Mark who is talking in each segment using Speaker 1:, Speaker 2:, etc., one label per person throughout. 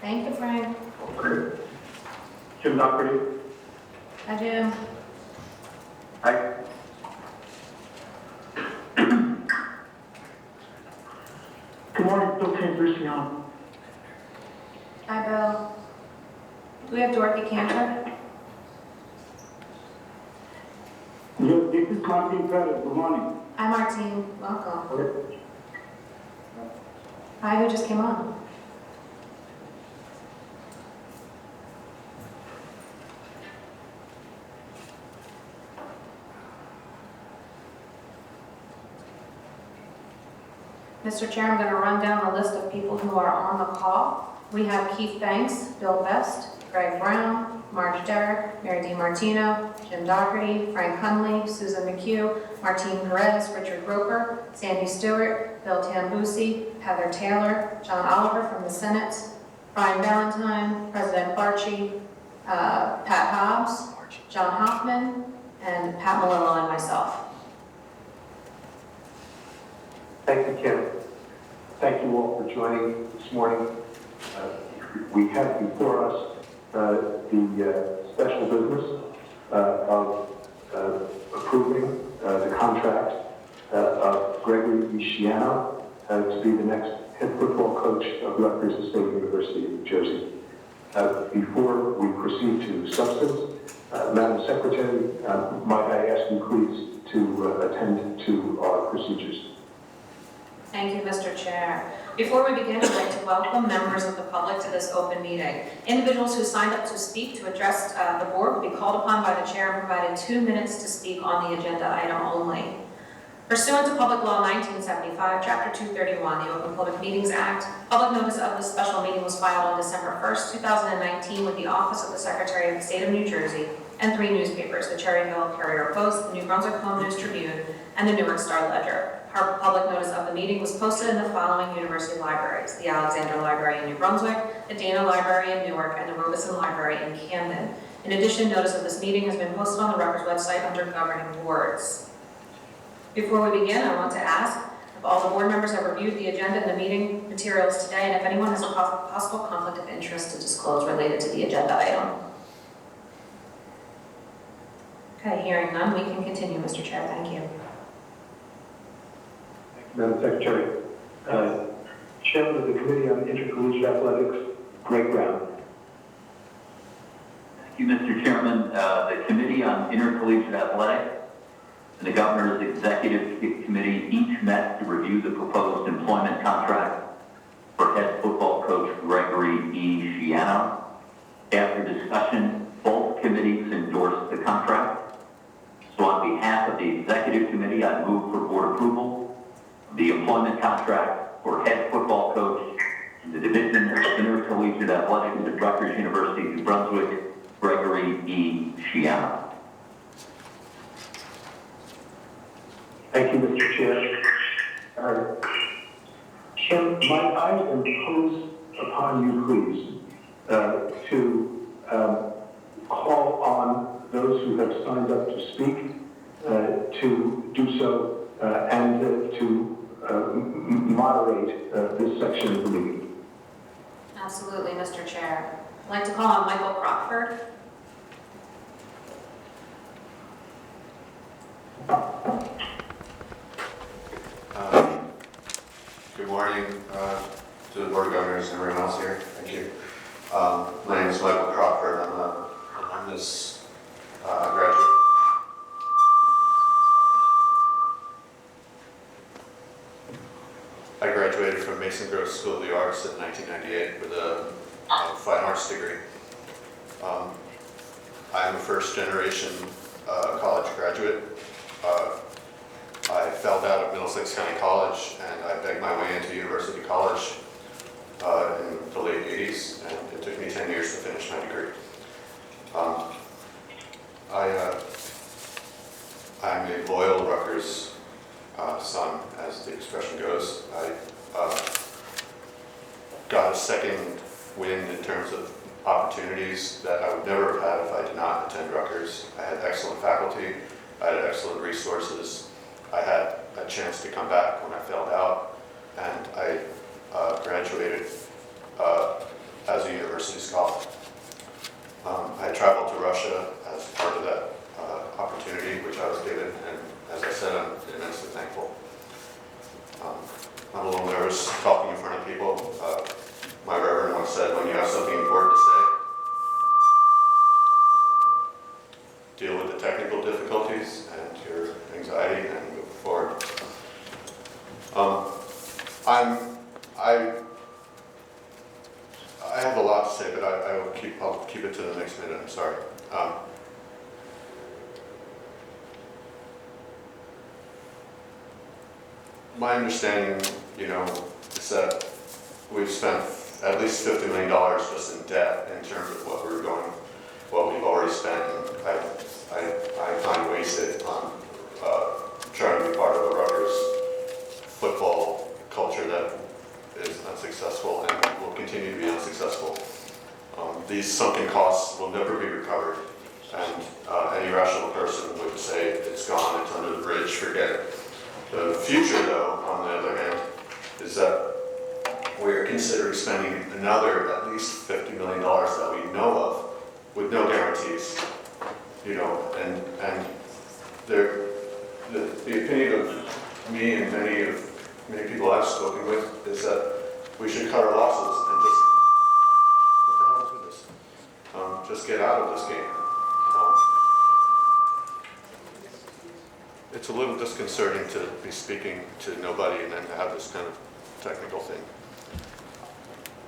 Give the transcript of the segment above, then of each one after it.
Speaker 1: Thank you, Frank.
Speaker 2: Okay. Jim Doherty.
Speaker 1: Hi, Jim.
Speaker 2: Hi. Good morning, Bill Chambers, Schiano.
Speaker 1: Hi, Bill. Do we have Dorothy Cantor?
Speaker 2: Yes, this is Martin Perez. Good morning.
Speaker 1: Hi, Martine. Welcome.
Speaker 2: Okay.
Speaker 1: Hi, who just came on? Mr. Chair, I'm going to run down the list of people who are on the call. We have Keith Banks, Bill Best, Greg Brown, Marge Derrick, Mary DiMartino, Jim Doherty, Frank Hunley, Susan McHugh, Martine Perez, Richard Roper, Sandy Stewart, Bill Tambusi, Heather Taylor, John Oliver from the Senate, Brian Valentine, President Barchi, Pat Hobbs, John Hoffman, and Pat Malillo and myself.
Speaker 3: Thank you, Kim. Thank you all for joining this morning. We have before us the special business of approving the contract of Gregory E. Schiano to be the next head football coach of Rutgers State University of New Jersey. Before we proceed to substance, Madam Secretary, might I ask you please to attend to our procedures.
Speaker 1: Thank you, Mr. Chair. Before we begin, I'd like to welcome members of the public to this open meeting. Individuals who signed up to speak to address the board will be called upon by the chair and provided 2 minutes to speak on the agenda item only. Pursuant to Public Law 1975, Chapter 231, the Open Public Meetings Act, public notice of this special meeting was filed on December 1st, 2019 with the Office of the Secretary of the State of New Jersey and 3 newspapers, the Cherry Hill Courier Post, the New Brunswick Home News Tribune, and the Newark Star Ledger. Our public notice of the meeting was posted in the following university libraries: the Alexander Library in New Brunswick, the Dana Library in Newark, and the Robeson Library in Camden. In addition, notice of this meeting has been posted on the Rutgers website under governing boards. Before we begin, I want to ask if all the board members have reviewed the agenda and the meeting materials today, and if anyone has a possible conflict of interest to disclose related to the agenda item. Okay, hearing none, we can continue, Mr. Chair. Thank you.
Speaker 3: Madam Secretary, Chairman of the Committee on Intercollegiate Athletics, Greg Brown.
Speaker 4: Thank you, Mr. Chairman. The Committee on Intercollegiate Athletics and the Governor's Executive Committee each met to review the proposed employment contract for head football coach Gregory E. Schiano. After discussion, both committees endorsed the contract. So on behalf of the Executive Committee, I move for board approval the employment contract for head football coach in the Division of Intercollegiate Athletics at Rutgers University, New Brunswick, Gregory E. Schiano.
Speaker 3: Thank you, Mr. Chair. Kim, might I impose upon you, please, to call on those who have signed up to speak to do so and to moderate this section of the meeting.
Speaker 1: Absolutely, Mr. Chair. I'd like to call on Michael Crockford.
Speaker 5: Good morning to the Board of Governors and everyone else here. Thank you. My name is Michael Crockford. I'm an alumnus graduate. I graduated from Mason Gross School of the Arts in 1998 with a fine arts degree. I'm a first-generation college graduate. I failed out of Middlesex County College and I begged my way into University College in the late 80s, and it took me 10 years to finish my degree. I'm a loyal Rutgers son, as the expression goes. I got a second wind in terms of opportunities that I would never have had if I did not attend Rutgers. I had excellent faculty, I had excellent resources, I had a chance to come back when I failed out, and I graduated as a difficulties and your anxiety and move forward. I have a lot to say, but I'll keep it to the next minute. I'm sorry. My understanding, is that we've spent at least $50 million just in debt in terms of what we've already spent. And I find wasted on trying to be part of a Rutgers football culture that is unsuccessful and will continue to be unsuccessful. These sunken costs will never be recovered, and any rational person would say it's gone, it's under the bridge, forget it. The future, though, on the other hand, is that we're considering spending another at least $50 million that we know of, with no guarantees. And the opinion of me and many people I've spoken with is that we should cut our losses and just, what the hell is with this? Just get out of this game. It's a little disconcerting to be speaking to nobody and then to have this kind of technical thing.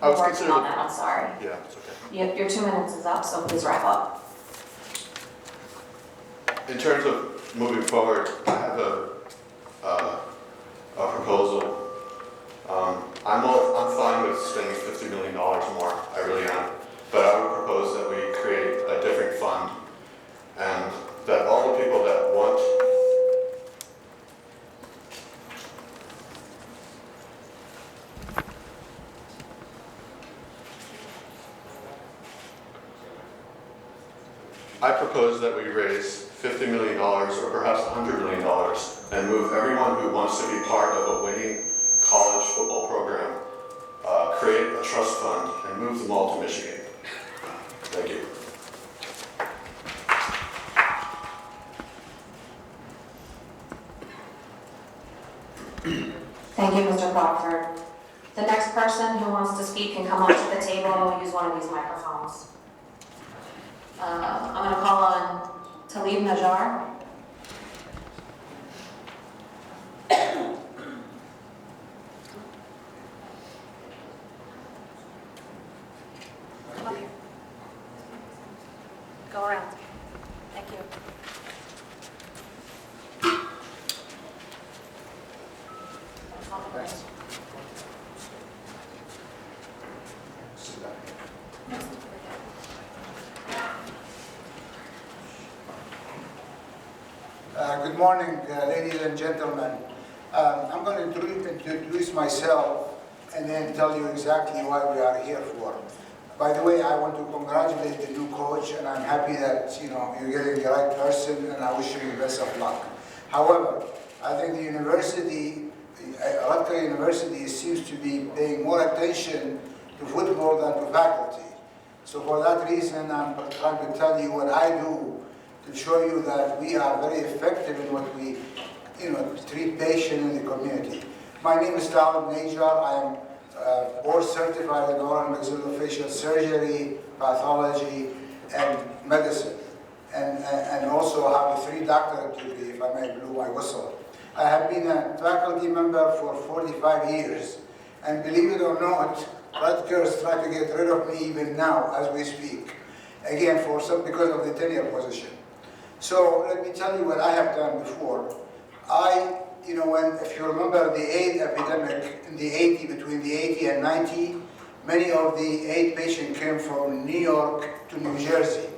Speaker 5: I was
Speaker 1: Working on that, I'm sorry.
Speaker 5: Yeah, it's okay.
Speaker 1: Your 2 minutes is up, so please wrap up.
Speaker 5: In terms of moving forward, I have a proposal. I'm fine with spending $50 million more, I really am. But I would propose that we create a different fund and that all the people that want I propose that we raise $50 million or perhaps $100 million and move everyone who wants to be part of a winning college football program, create a trust fund, and move them all to Michigan. Thank you.
Speaker 1: Thank you, Mr. Crawford. The next person who wants to speak can come up to the table and use one of these microphones. I'm going to call on Talib Najjar. Come up here. Go around. Thank you.
Speaker 6: Good morning, ladies and gentlemen. I'm going to introduce myself and then tell you exactly what we are here for. By the way, I want to congratulate the new coach, and I'm happy that you're getting the right person, and I wish you the best of luck. However, I think the university, Rutgers University, seems to be paying more attention to football than to faculty. So for that reason, I'm trying to tell you what I do to show you that we are very effective in what we, treat patients in the community. My name is Talib Najjar. I am board certified in oral and maxillofacial surgery, pathology, and medicine, and also have a 3 doctorate degree, if I may blow my whistle. I have been a faculty member for 45 years, and believe it or not, Rutgers tried to get rid of me even now as we speak, again because of the tenure position. So let me tell you what I have done before. If you remember the AIDS epidemic in the between the 80 and 90, many of the AIDS patients came from New York to New Jersey.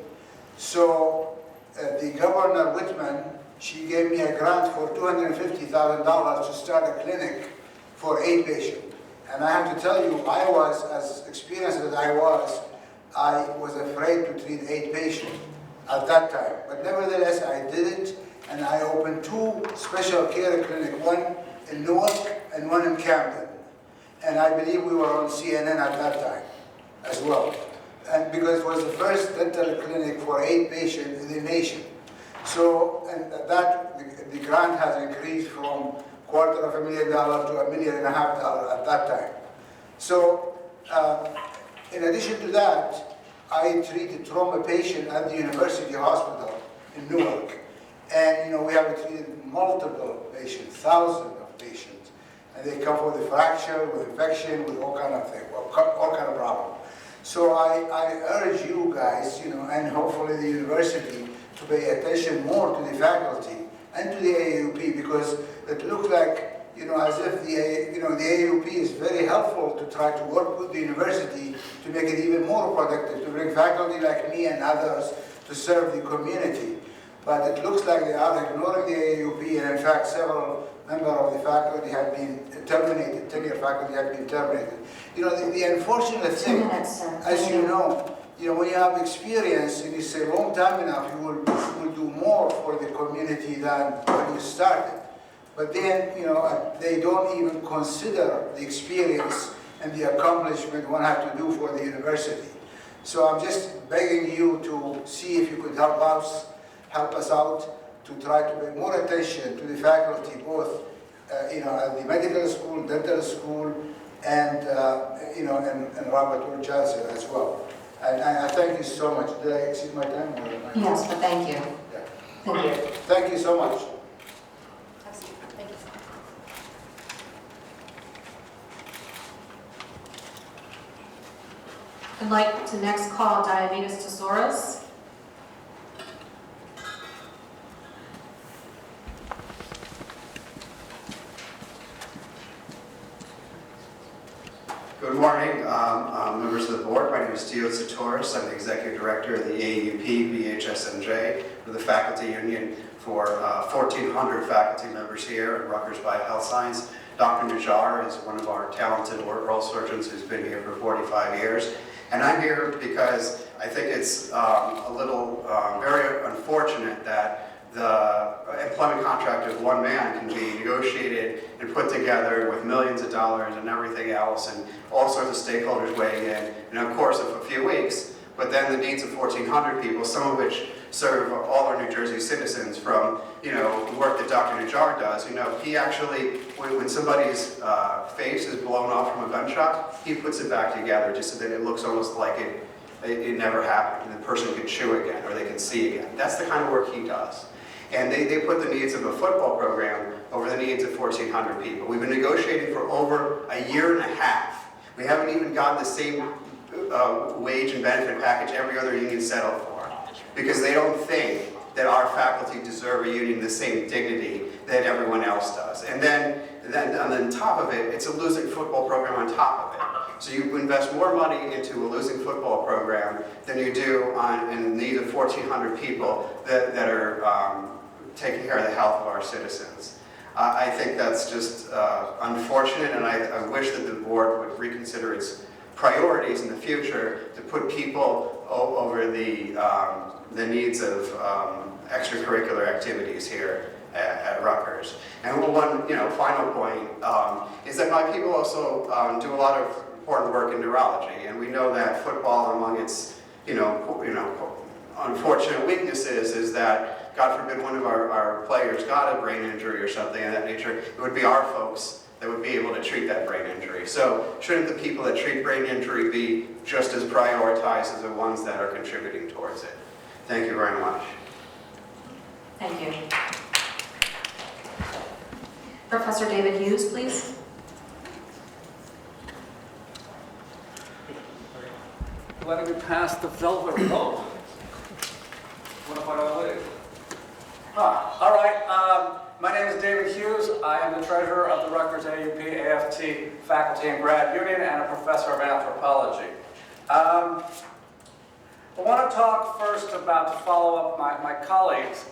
Speaker 6: So the Governor Whitman, she gave me a grant for $250,000 to start a clinic for AIDS patients. And I have to tell you, I was, as experienced as I was afraid to treat AIDS patients at that time. But nevertheless, I did it, and I opened 2 special care clinics, one in Newark and one in Camden. And I believe we were on CNN at that time as well. And because it was the first dental clinic for AIDS patients in the nation. So, and the grant has increased from $250,000 to $1.5 million at that time. So, in addition to that, I treated trauma patients at the University Hospital in Newark. And, we have treated multiple patients, thousands of patients. And they come with a fracture, with infection, with all kind of things, all kind of problems. So I urge you guys, and hopefully the university to pay attention more to the faculty and to the AAUP, because it looks like, as if the AAUP is very helpful to try to work with the university to make it even more productive, to bring faculty like me and others to serve the community. But it looks like they are ignoring the AAUP, and in fact, several members of the faculty have been terminated, tenure faculty have been terminated. The unfortunate thing,
Speaker 1: 2 minutes, sir.
Speaker 6: as you know, when you have experience and you stay long time enough, you will do more for the community than when you started. But then, they don't even consider the experience and the accomplishment one has to do for the university. So I'm just begging you to see if you could help us out to try to pay more attention to the faculty, both, at the medical school, dental school, and, and Robert Wood Johnson as well. And I thank you so much. Did I exceed my time?
Speaker 1: Yes, but thank you.
Speaker 6: Yeah.
Speaker 1: Thank you.
Speaker 6: Thank you so much.
Speaker 1: Thank you. I'd like to next call Diabetes Tesauros.
Speaker 7: Good morning, members of the board. My name is Theo Satoris. I'm the executive director of the AAUP BHSMJ, for the faculty union for 1,400 faculty members here at Rutgers Health Science. Dr. Najjar is one of our talented oral surgeons who's been here for 45 years. And I'm here because I think it's a little very unfortunate that the employment contract of one man can be negotiated and put together with millions of dollars and everything else, and all sorts of stakeholders weighing in, and of course, of a few weeks. But then the needs of 1,400 people, some of which serve all our New Jersey citizens, from the work that Dr. Najjar does. He actually, when somebody's face is blown off from a gunshot, he puts it back together just so that it looks almost like it never happened, and the person can chew again or they can see again. That's the kind of work he does. And they put the needs of a football program over the needs of 1,400 people. We've been negotiating for over a year and a half. We haven't even gotten the same wage and benefit package every other union settled for, because they don't think that our faculty deserve a union the same dignity that everyone else does. And then on top of it, it's a losing football program on top of it. So you invest more money into a losing football program than you do in the need of 1,400 people that are taking care of the health of our citizens. I think that's just unfortunate, and I wish that the board would reconsider its priorities in the future to put people over the needs of extracurricular activities here at Rutgers. And one final point is that my people also do a lot of important work in neurology, and we know that football, among its unfortunate weaknesses, is that, God forbid, one of our players got a brain injury or something of that nature. It would be our folks that would be able to treat that brain injury. So shouldn't the people that treat brain injury be just as prioritized as the ones that are contributing towards it? Thank you very much.
Speaker 1: Thank you. Professor David Hughes, please.
Speaker 8: Letting me pass the velvet rope. What if I don't leave? All right. My name is David Hughes. I am the treasurer of the Rutgers AUP AFT Faculty and Grad Union and a professor of anthropology. I want to talk first about, to follow up my colleagues.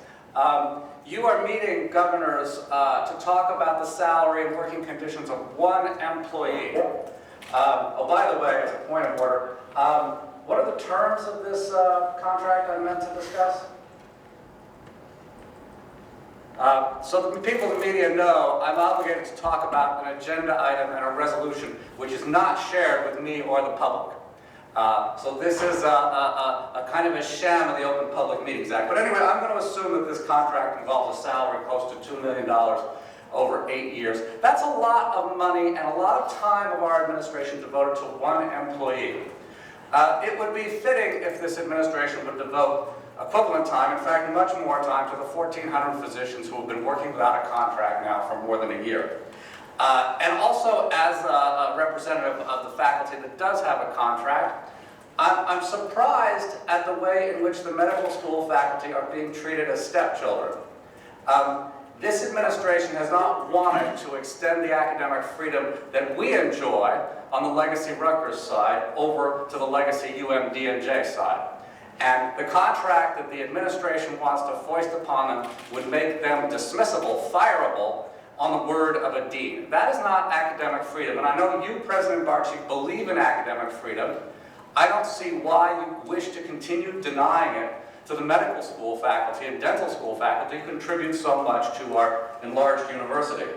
Speaker 8: You are meeting governors to talk about the salary and working conditions of one employee. Oh, by the way, as a point of order, what are the terms of this contract I meant to discuss? So that people in the media know, I'm obligated to talk about an agenda item and a resolution which is not shared with me or the public. So this is a kind of a sham of the Open Public Meetings Act. But anyway, I'm going to assume that this contract involves a salary close to $2 million over 8 years. That's a lot of money and a lot of time of our administration devoted to one employee. It would be fitting if this administration would devote equivalent time, in fact, much more time, to the 1,400 physicians who have been working without a contract now for more than a year. And also, as a representative of the faculty that does have a contract, I'm surprised at the way in which the medical school faculty are being treated as stepchildren. This administration has not wanted to extend the academic freedom that we enjoy on the legacy Rutgers side over to the legacy UMD&J side. And the contract that the administration wants to foist upon them would make them dismissible, fireable, on the word of a dean. That is not academic freedom. And I know you, President Barchi, believe in academic freedom. I don't see why you wish to continue denying it to the medical school faculty and dental school faculty who contribute so much to our enlarged university.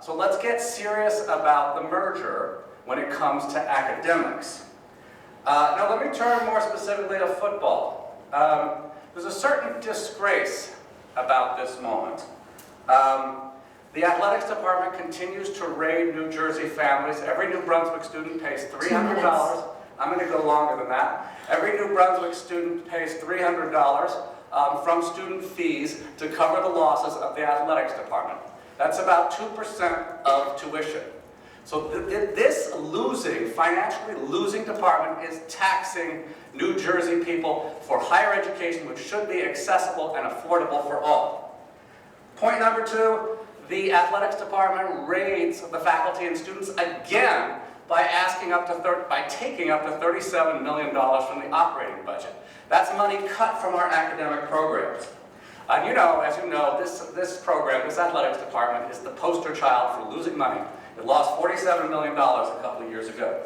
Speaker 8: So let's get serious about the merger when it comes to academics. Now let me turn more specifically to football. There's a certain disgrace about this moment. The athletics department continues to raid New Jersey families. Every New Brunswick student pays $300. I'm going to go longer than that. Every New Brunswick student pays $300 from student fees to cover the losses of the athletics department. That's about 2% of tuition. So this financially losing department is taxing New Jersey people for higher education, which should be accessible and affordable for all. Point number 2, the athletics department raids the faculty and students again by taking up to $37 million from the operating budget. That's money cut from our academic programs. As you know, this program, this athletics department, is the poster child for losing money. It lost $47 million a couple of years ago.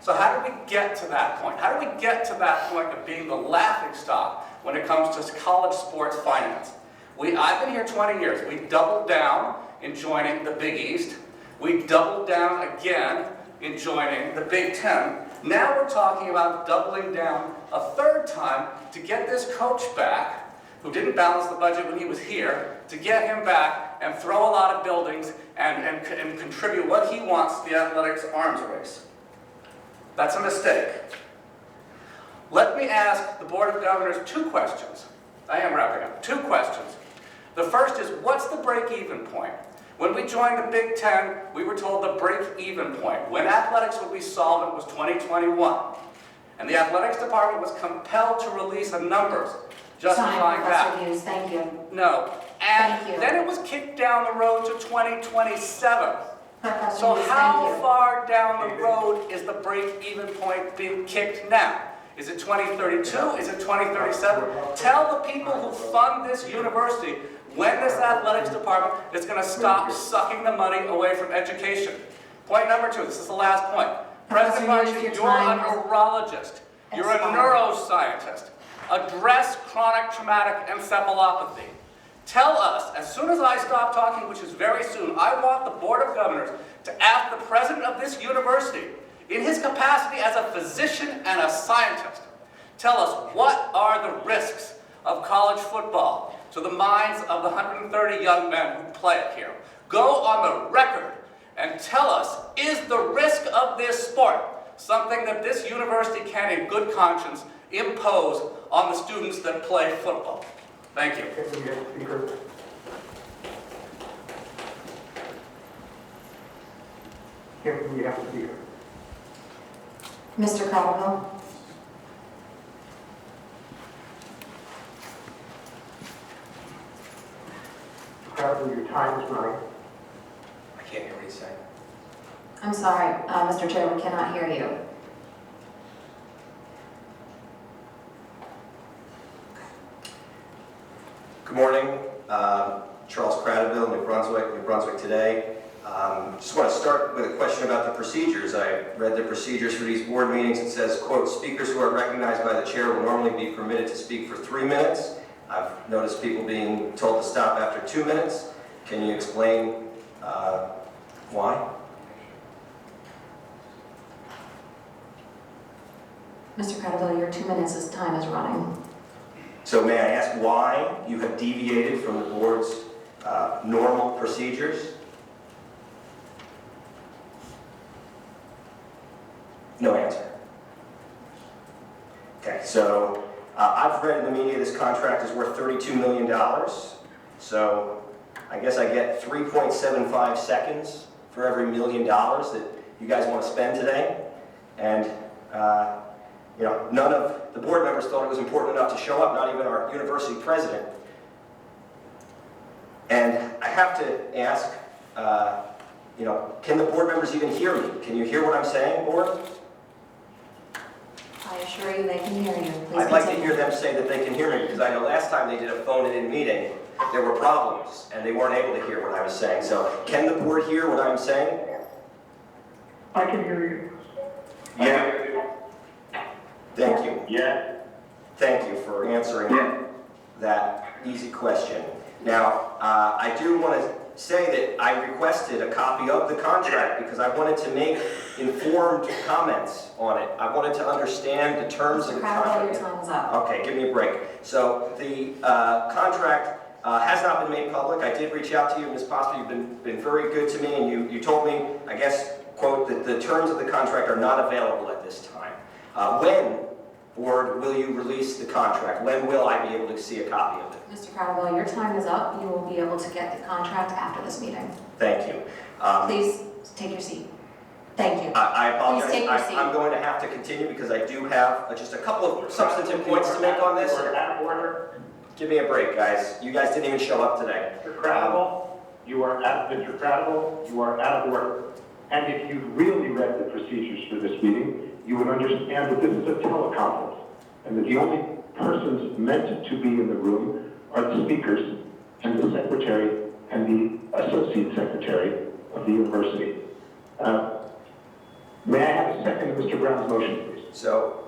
Speaker 8: So how did we get to that point? How did we get to that point of being the laughingstock when it comes to college sports finance? I've been here 20 years. We doubled down in joining the Big East. We doubled down again in joining the Big Ten. Now we're talking about doubling down a third time to get this coach back, who didn't balance the budget when he was here, to get him back and throw a lot of buildings and contribute what he wants to the athletics arms race. That's a mistake. Let me ask the Board of Governors 2 questions. I am wrapping up. 2 questions. The first is, what's the break-even point? When we joined the Big Ten, we were told the break-even point, when athletics would be solvent, was 2021. And the athletics department was compelled to release the numbers justifying that.
Speaker 1: Professor Hughes, thank you.
Speaker 8: No. And
Speaker 1: Thank you.
Speaker 8: then it was kicked down the road to 2027.
Speaker 1: Professor
Speaker 8: So
Speaker 1: Hughes,
Speaker 8: how
Speaker 1: thank you.
Speaker 8: far down the road is the break-even point being kicked now? Is it 2032? Is it 2037? Tell the people who fund this university when this athletics department is going to stop sucking the money away from education. Point number 2, this is the last point. President
Speaker 1: Professor
Speaker 8: Barchi,
Speaker 1: Hughes,
Speaker 8: you're
Speaker 1: your
Speaker 8: a
Speaker 1: time has
Speaker 8: neurologist. You're a
Speaker 1: expired.
Speaker 8: neuroscientist. Address chronic traumatic encephalopathy. Tell us, as soon as I stop talking, which is very soon, I want the Board of Governors to ask the president of this university, in his capacity as a physician and a scientist, tell us what are the risks of college football to the minds of the 130 young men who play it here. Go on the record and tell us, is the risk of this sport something that this university can, in good conscience, impose on the students that play football? Thank you.
Speaker 1: Mr. Caldwell.
Speaker 3: Your time is running.
Speaker 7: I can't hear what he's saying.
Speaker 1: I'm sorry, Mr. Chair, we cannot hear you.
Speaker 9: Good morning, Charles Cradaville, New Brunswick Today. Just want to start with a question about the procedures. I read the procedures for these board meetings. It says, quote, speakers who are recognized by the chair will normally be permitted to speak for 3 minutes. I've noticed people being told to stop after 2 minutes. Can you explain why?
Speaker 1: Mr. Cradaville, your 2 minutes' time is running.
Speaker 9: So may I ask why you have deviated from the board's normal procedures? No answer. Okay, so I've read in the media this contract is worth $32 million. So I guess I get 3.75 seconds for every $1 million that you guys want to spend today. And you know, none of the board members thought it was important enough to show up, not even our university president. And I have to ask, you know, can the board members even hear me? Can you hear what I'm saying, board?
Speaker 1: I assure you they can hear you. Please
Speaker 9: I'd like to
Speaker 1: continue.
Speaker 9: hear them say that they can hear me, because I know last time they did a phone-in meeting, there were problems, and they weren't able to hear what I was saying. So can the board hear what I'm saying?
Speaker 2: I can hear you.
Speaker 3: Yeah.
Speaker 9: Thank you.
Speaker 3: Yeah.
Speaker 9: Thank you for answering that easy question. Now, I do want to say that I requested a copy of the contract because I wanted to make informed comments on it. I wanted to understand the terms of
Speaker 1: Mr.
Speaker 9: the
Speaker 1: Crowell,
Speaker 9: contract.
Speaker 1: your time is up.
Speaker 9: Okay, give me a break. So the contract has not been made public. I did reach out to you, Ms. Poster. You've been very good to me, and you told me, I guess, quote, that the terms of the contract are not available at this time. When, board, will you release the contract? When will I be able to see a copy of it?
Speaker 1: Mr. Crowell, your time is up. You will be able to get the contract after this meeting.
Speaker 9: Thank you.
Speaker 1: Please take your seat. Thank you.
Speaker 9: I apologize.
Speaker 1: Please take your seat.
Speaker 9: I'm going to have to continue because I do have just a couple of substantive points to make on this.
Speaker 2: You are out of order.
Speaker 9: Give me a break, guys. You guys didn't even show up today.
Speaker 2: Mr. Cradible, you are out of order. And if you really read the procedures for this meeting, you would understand that this is a teleconference, and that the only persons meant to be in the room are the speakers and the secretary and the associate secretary of the university. May I have a second to Mr. Brown's motion, please?
Speaker 9: So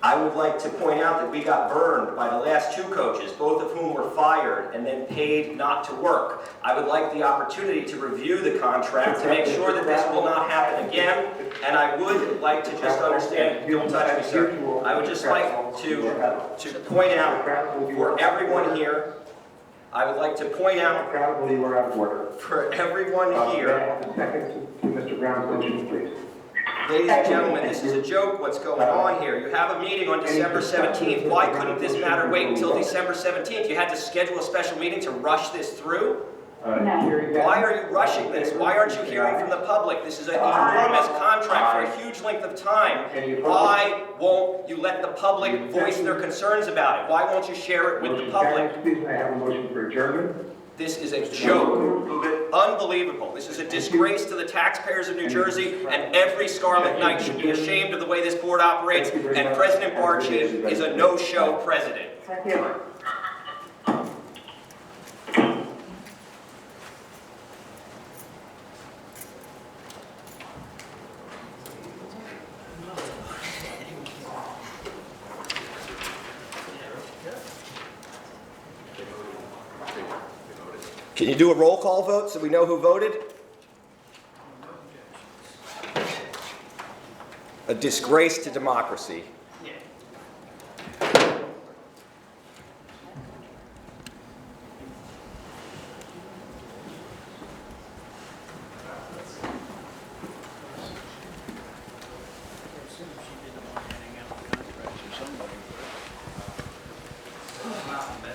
Speaker 9: I would like to point out that we got burned by the last two coaches, both of whom were fired and then paid not to work. I would like the opportunity to review the contract to make sure that this will not happen again. And I would like to just understand, don't touch me, sir. I would just like to point out for everyone here, I would like to point out
Speaker 2: Cradible, you are out of order.
Speaker 9: for everyone
Speaker 2: May I
Speaker 9: here,
Speaker 2: have a second to Mr. Brown's motion, please?
Speaker 9: ladies and gentlemen, this is a joke what's going on here. You have a meeting on December 17th. Why couldn't this matter wait until December 17th? You had to schedule a special meeting to rush this through? Why are you rushing this? Why aren't you hearing from the public? This is an enormous contract for a huge length of time. Why won't you let the public voice their concerns about it? Why won't you share it with the public?
Speaker 2: Please, may I have a motion for adjournment?
Speaker 9: This is a joke. Unbelievable. This is a disgrace to the taxpayers of New Jersey, and every Scarlet Knight should be ashamed of the way this board operates, and President Barchi is a no-show president.
Speaker 2: Thank you.
Speaker 9: Can you do a roll call vote so we know who voted? A disgrace to democracy.